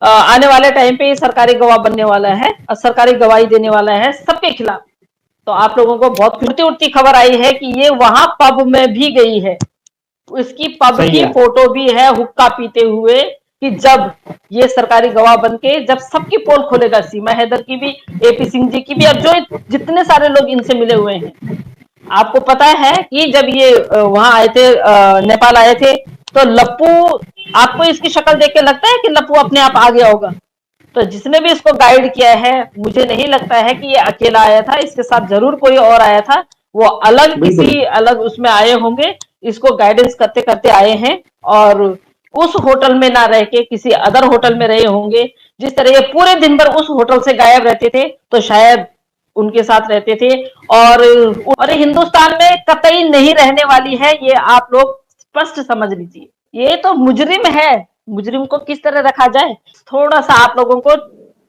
आने वाले टाइम पे ये सरकारी गवाह बनने वाला है और सरकारी गवाही देने वाला है सबके खिलाफ। तो आप लोगों को बहुत उड़ती उड़ती खबर आई है कि ये वहां पब में भी गई है, उसकी पब सही की है। फोटो भी है हुक्का पीते हुए, कि जब ये सरकारी गवाह बन के जब सबकी पोल खोलेगा, सीमा हैदर की भी, एपी सिंह जी की भी, और जो जितने सारे लोग इनसे मिले हुए हैं। आपको पता है कि जब ये वहां आए थे, नेपाल आए थे, तो लप्पू, आपको इसकी शक्ल देख के लगता है कि लप्पू अपने आप आ गया होगा? तो जिसने भी इसको गाइड किया है, मुझे नहीं लगता है कि ये अकेला आया था, इसके साथ जरूर कोई और आया था। वो अलग बिल्कुल। किसी अलग उसमें आए होंगे, इसको गाइडेंस करते करते आए हैं, और उस होटल में ना रह के किसी अदर होटल में रहे होंगे। जिस तरह ये पूरे दिन भर उस होटल से गायब रहते थे, तो शायद उनके साथ रहते थे। और हिंदुस्तान में कतई नहीं रहने वाली है, ये आप लोग स्पष्ट समझ लीजिए। ये तो मुजरिम है, मुजरिम को किस तरह रखा जाए, थोड़ा सा आप लोगों को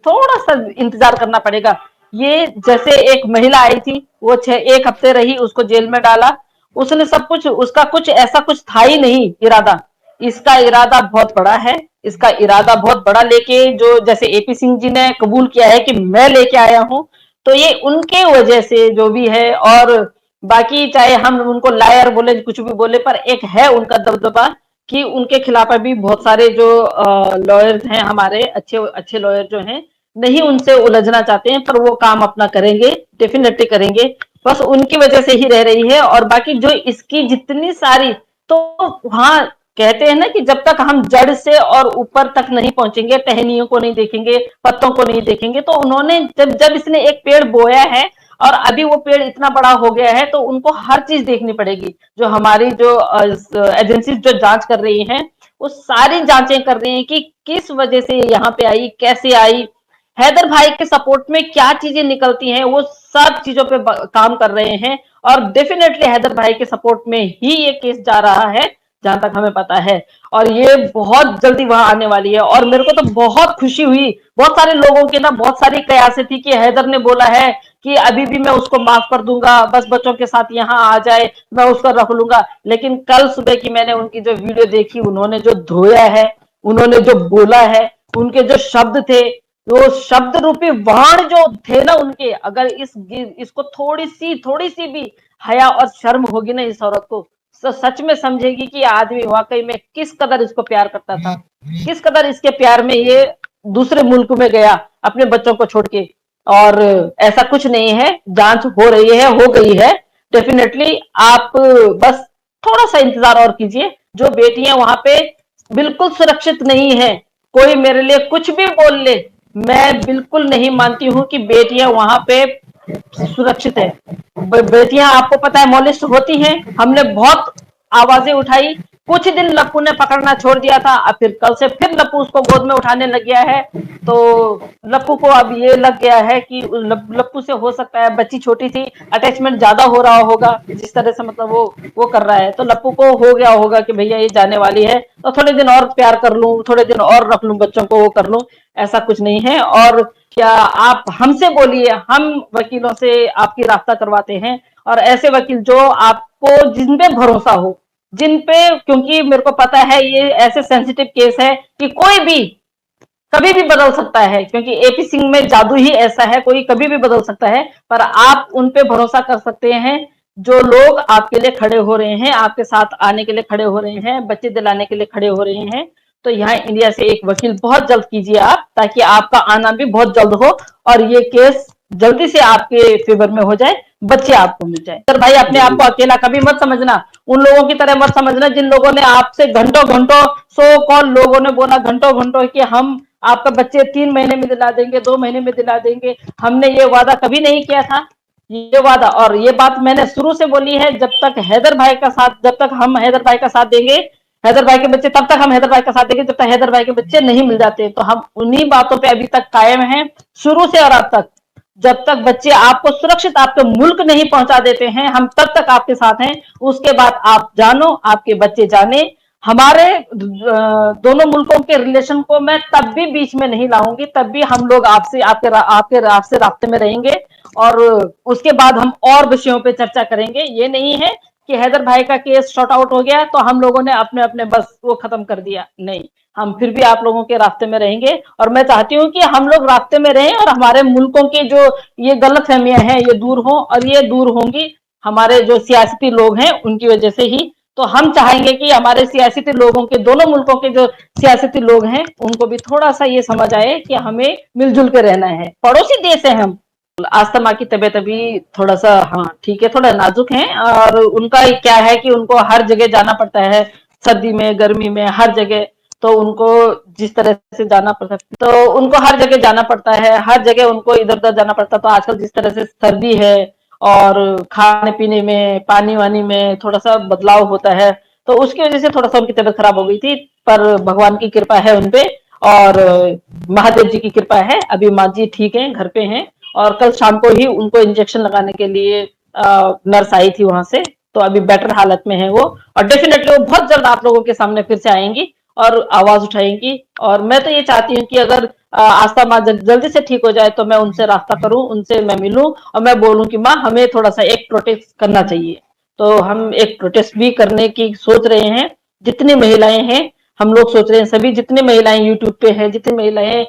थोड़ा सा इंतजार करना पड़ेगा। ये जैसे एक महिला आई थी, वो 1 हफ्ते रही, उसको जेल में डाला, उसने सब कुछ, उसका कुछ ऐसा कुछ था ही नहीं इरादा। इसका इरादा बहुत बड़ा है, इसका इरादा बहुत बड़ा लेके, जो जैसे एपी सिंह जी ने कबूल किया है कि मैं लेके आया हूं, तो ये उनके वजह से जो भी है। और बाकी चाहे हम उनको लायर बोले, कुछ भी बोले, पर एक है उनका दबदबा, कि उनके खिलाफ अभी बहुत सारे जो लॉयर्स हैं हमारे, अच्छे अच्छे लॉयर जो हैं, नहीं उनसे उलझना चाहते हैं, पर वो काम अपना करेंगे, डेफिनेटली करेंगे। बस उनकी वजह से ही रह रही है। और बाकी जो इसकी जितनी सारी, तो वहां कहते हैं ना कि जब तक हम जड़ से और ऊपर तक नहीं पहुंचेंगे, टहनियों को नहीं देखेंगे, पत्तों को नहीं देखेंगे, तो उन्होंने जब जब इसने एक पेड़ बोया है और अभी वो पेड़ इतना बड़ा हो गया है, तो उनको हर चीज देखनी पड़ेगी। जो हमारी जो एजेंसी जो जांच कर रही हैं, वो सारी जांचें कर रही हैं कि किस वजह से यहाँ पे आई, कैसे आई, हैदर भाई के सपोर्ट में क्या चीजें निकलती हैं, वो सब चीजों पे काम कर रहे हैं। और डेफिनेटली हैदर भाई के सपोर्ट में ही ये केस जा रहा है, जहां तक हमें पता है। और ये बहुत जल्दी वहां आने वाली है, और मेरे को तो बहुत खुशी हुई। बहुत सारे लोगों की ना बहुत सारी कयासें थी कि हैदर ने बोला है कि अभी भी मैं उसको माफ कर दूंगा, बस बच्चों के साथ यहाँ आ जाए, मैं उसको रख लूंगा। लेकिन कल सुबह की मैंने उनकी जो वीडियो देखी, उन्होंने जो धोया है, उन्होंने जो बोला है, उनके जो शब्द थे, वो शब्द रूपी बाण जो थे ना उनके, अगर इसको थोड़ी सी भी हया और शर्म होगी ना इस औरत को, तो सच में समझेगी कि आदमी वाकई में किस कदर इसको प्यार करता था, किस कदर इसके प्यार में ये दूसरे मुल्क में गया अपने बच्चों को छोड़ के। और ऐसा कुछ नहीं है, जांच हो रही है, हो गई है डेफिनेटली। आप बस थोड़ा सा इंतजार और कीजिए। जो बेटियां वहां पे बिल्कुल सुरक्षित नहीं है, कोई मेरे लिए कुछ भी बोल ले, मैं बिल्कुल नहीं मानती हूं कि बेटियां वहां पे सुरक्षित है। बेटियां आपको पता है मोलिस्ट होती हैं, हमने बहुत आवाजें उठाई। कुछ दिन लप्पू ने पकड़ना छोड़ दिया था, अब फिर कल से फिर लप्पू उसको गोद में उठाने लग गया है। तो लप्पू को अब ये लग गया है कि लप्पू से हो सकता है, बच्ची छोटी थी, अटैचमेंट ज्यादा हो रहा होगा, जिस तरह से मतलब वो कर रहा है, तो लप्पू को हो गया होगा कि भैया ये जाने वाली है, तो थोड़े दिन और प्यार कर लूं, थोड़े दिन और रख लूं बच्चों को, वो कर लूं। ऐसा कुछ नहीं है। और क्या आप हमसे बोलिए, हम वकीलों से आपकी रास्ता करवाते हैं, और ऐसे वकील जो आपको, जिन पे भरोसा हो, जिन पे, क्योंकि मेरे को पता है ये ऐसे सेंसिटिव केस है कि कोई भी कभी भी बदल सकता है, क्योंकि एपी सिंह में जादू ही ऐसा है, कोई कभी भी बदल सकता है। पर आप उन पे भरोसा कर सकते हैं, जो लोग आपके लिए खड़े हो रहे हैं, आपके साथ आने के लिए खड़े हो रहे हैं, बच्चे दिलाने के लिए खड़े हो रहे हैं। तो यहाँ इंडिया से एक वकील बहुत जल्द कीजिए आप, ताकि आपका आना भी बहुत जल्द हो, और ये केस जल्दी से आपके फेवर में हो जाए, बच्चे आपको मिल जाए। सर भाई, अपने आप को अकेला कभी मत समझना, उन लोगों की तरह मत समझना जिन लोगों ने आपसे घंटों घंटों, सो कॉल लोगों ने बोला घंटों घंटों कि हम आपका बच्चे 3 महीने में दिला देंगे, 2 महीने में दिला देंगे। हमने ये वादा कभी नहीं किया था, ये वादा और ये बात मैंने शुरू से बोली है। जब तक हैदर भाई का साथ, जब तक हम हैदर भाई का साथ देंगे, हैदर भाई के बच्चे, तब तक हम हैदर भाई का साथ देंगे, जब तक हैदर भाई के बच्चे नहीं मिल जाते। तो हम उन्हीं बातों पे अभी तक कायम हैं, शुरू से और अब तक। जब तक बच्चे आपको सुरक्षित आपके मुल्क नहीं पहुंचा देते हैं, हम तब तक आपके साथ हैं। उसके बाद आप जानो, आपके बच्चे जाने। हमारे दोनों मुल्कों के रिलेशन को मैं तब भी बीच में नहीं लाऊंगी, तब भी हम लोग आपसे आपसे रास्ते में रहेंगे, और उसके बाद हम और विषयों पे चर्चा करेंगे। ये नहीं है कि हैदर भाई का केस शॉर्ट आउट हो गया तो हम लोगों ने अपने अपने बस वो खत्म कर दिया। नहीं, हम फिर भी आप लोगों के रास्ते में रहेंगे और मैं चाहती हूँ कि हम लोग रास्ते में रहें और हमारे मुल्कों की जो ये गलतफहमियां हैं ये दूर हो, और ये दूर होंगी हमारे जो सियासती लोग हैं उनकी वजह से ही। तो हम चाहेंगे कि हमारे सियासती लोगों के, दोनों मुल्कों के जो सियासती लोग हैं उनको भी थोड़ा सा ये समझ आए कि हमें मिलजुल के रहना है, पड़ोसी देश है हम। आस्थमा की तबीयत अभी थोड़ा सा, हाँ ठीक है, थोड़ा नाजुक है, और उनका क्या है कि उनको हर जगह जाना पड़ता है, सर्दी में गर्मी में हर जगह। तो उनको जिस तरह से जाना पड़ता है, तो उनको हर जगह जाना पड़ता है, हर जगह उनको इधर उधर जाना पड़ता है। तो आजकल जिस तरह से सर्दी है और खाने पीने में, पानी वानी में थोड़ा सा बदलाव होता है, तो उसकी वजह से थोड़ा सा उनकी तबीयत खराब हो गई थी। पर भगवान की कृपा है उनपे, और महादेव जी की कृपा है, अभी माँ जी ठीक है, घर पे हैं। और कल शाम को ही उनको इंजेक्शन लगाने के लिए नर्स आई थी वहां से, तो अभी बेटर हालत में है वो। और डेफिनेटली वो बहुत जल्द आप लोगों के सामने फिर से आएंगी और आवाज उठाएंगी। और मैं तो ये चाहती हूँ कि अगर आस्था माँ जल्दी से ठीक हो जाए तो मैं उनसे रास्ता करूं, उनसे मैं मिलूं और मैं बोलूं कि माँ हमें थोड़ा सा एक प्रोटेस्ट करना चाहिए। तो हम एक प्रोटेस्ट भी करने की सोच रहे हैं। जितनी महिलाएं हैं हम लोग सोच रहे हैं, सभी जितनी महिलाएं यूट्यूब पे हैं, जितनी महिलाएं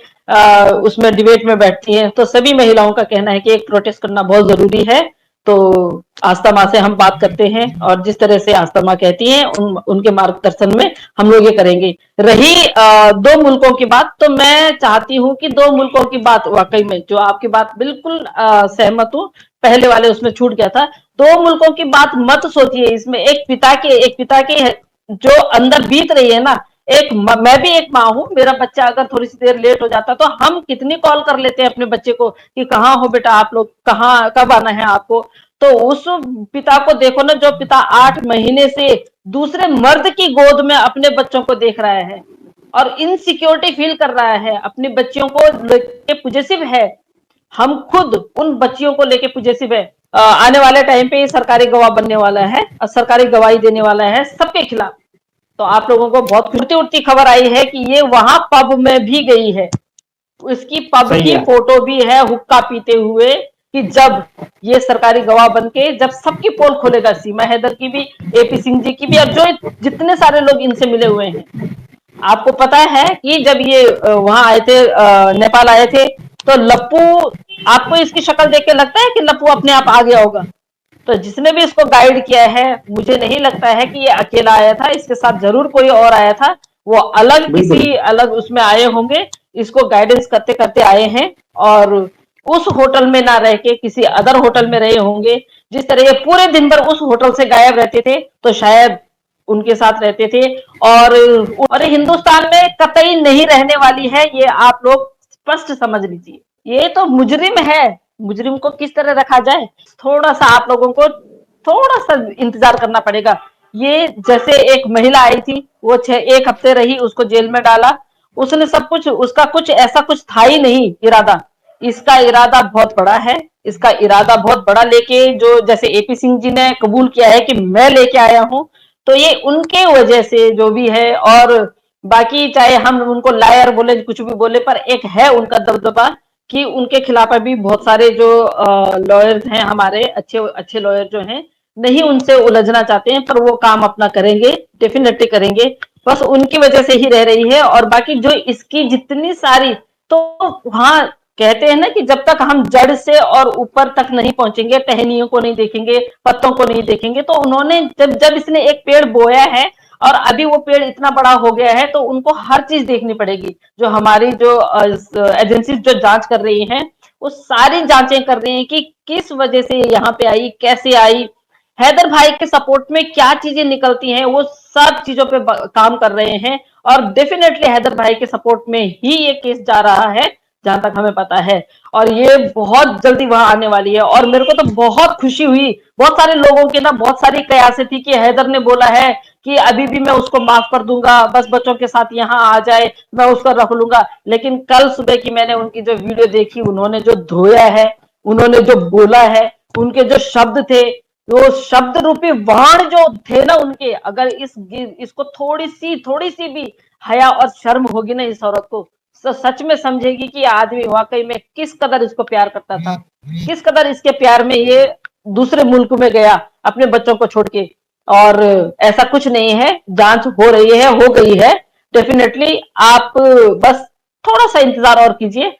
उसमें डिबेट में बैठती हैं, तो सभी महिलाओं का कहना है कि एक प्रोटेस्ट करना बहुत जरूरी है। तो आस्था माँ से हम बात करते हैं और जिस तरह से आस्था माँ कहती हैं उनके मार्गदर्शन में हम लोग ये करेंगे। रही दो मुल्कों की बात, तो मैं चाहती हूँ कि दो मुल्कों की बात, वाकई में जो आपकी बात बिल्कुल सहमत हूँ, पहले वाले उसमें छूट गया था। दो मुल्कों की बात मत सोचिए, इसमें एक पिता के जो अंदर बीत रही है ना, मैं भी एक माँ हूँ, मेरा बच्चा अगर थोड़ी सी देर लेट हो जाता तो हम कितनी कॉल कर लेते हैं अपने बच्चे को कि कहाँ हो बेटा आप लोग, कहाँ कब आना है आपको। तो उस पिता को देखो ना, जो पिता 8 महीने से दूसरे मर्द की गोद में अपने बच्चों को देख रहा है और इनसिक्योरिटी फील कर रहा है, अपनी बच्चियों को लेके पॉजिटिव है। हम खुद उन बच्चियों को लेके पॉजिटिव है। आने वाले टाइम पे ये सरकारी गवाह बनने वाला है और सरकारी गवाही देने वाला है सबके खिलाफ। तो आप लोगों को बहुत खुशी उठती खबर आई है कि ये वहां पब में भी गई है, उसकी पब सही की है। फोटो भी है हुक्का पीते हुए, कि जब ये सरकारी गवाह बन के जब सबकी पोल खोलेगा, सीमा हैदर की भी, एपी सिंह जी की भी, और जो जितने सारे लोग इनसे मिले हुए हैं। आपको पता है कि जब ये वहां आए थे, नेपाल आए थे, तो लप्पू, आपको इसकी शक्ल देख के लगता है कि लप्पू अपने आप आ गया होगा? तो जिसने भी इसको गाइड किया है, मुझे नहीं लगता है कि ये अकेला आया था, इसके साथ जरूर कोई और आया था। वो अलग बिल्कुल। किसी अलग उसमें आए होंगे, इसको गाइडेंस करते करते आए हैं। और उस होटल में ना रह के किसी अदर होटल में रहे होंगे। जिस तरह ये पूरे दिन भर उस होटल से गायब रहते थे, तो शायद उनके साथ रहते थे। और हिंदुस्तान में कतई नहीं रहने वाली है, ये आप लोग स्पष्ट समझ लीजिए। ये तो मुजरिम है, मुजरिम को किस तरह रखा जाए, थोड़ा सा आप लोगों को थोड़ा सा इंतजार करना पड़ेगा। ये जैसे एक महिला आई थी, वो 1 हफ्ते रही, उसको जेल में डाला, उसने सब कुछ, उसका कुछ ऐसा कुछ था ही नहीं इरादा। इसका इरादा बहुत बड़ा है, इसका इरादा बहुत बड़ा लेके, जो जैसे एपी सिंह जी ने कबूल किया है कि मैं लेके आया हूं, तो ये उनके वजह से जो भी है। और बाकी चाहे हम उनको लायर बोले, कुछ भी बोले, पर एक है उनका दबदबा कि उनके खिलाफ अभी बहुत सारे जो लॉयर्स हैं, हमारे अच्छे अच्छे लॉयर जो हैं, नहीं उनसे उलझना चाहते हैं, पर वो काम अपना करेंगे, डेफिनेटली करेंगे। बस उनकी वजह से ही रह रही है। और बाकी जो इसकी जितनी सारी, तो वहां कहते हैं ना कि जब तक हम जड़ से और ऊपर तक नहीं पहुंचेंगे, टहनियों को नहीं देखेंगे, पत्तों को नहीं देखेंगे, तो उन्होंने जब जब इसने एक पेड़ बोया है और अभी वो पेड़ इतना बड़ा हो गया है, तो उनको हर चीज देखनी पड़ेगी। जो हमारी जो एजेंसी जो जांच कर रही हैं, वो सारी जांचें कर रही हैं कि किस वजह से यहाँ पे आई, कैसे आई, हैदर भाई के सपोर्ट में क्या चीजें निकलती हैं, वो सब चीजों पे काम कर रहे हैं। और डेफिनेटली हैदर भाई के सपोर्ट में ही ये केस जा रहा है, जहां तक हमें पता है। और ये बहुत जल्दी वहां आने वाली है। और मेरे को तो बहुत खुशी हुई, बहुत सारे लोगों की ना बहुत सारी कयासें थी कि हैदर ने बोला है कि अभी भी मैं उसको माफ कर दूंगा, बस बच्चों के साथ यहाँ आ जाए, मैं उसको रख लूंगा। लेकिन कल सुबह की मैंने उनकी जो वीडियो देखी, उन्होंने जो धोया है, उन्होंने जो बोला है, उनके जो शब्द थे, वो शब्द रूपी बाण जो थे ना उनके, अगर इसको थोड़ी सी भी हया और शर्म होगी ना इस औरत को, तो सच में समझेगी कि आदमी वाकई में किस कदर इसको प्यार करता था, किस कदर इसके प्यार में ये दूसरे मुल्क में गया अपने बच्चों को छोड़ के। और ऐसा कुछ नहीं है, जांच हो रही है, हो गई है। डेफिनेटली आप बस थोड़ा सा इंतजार और कीजिए,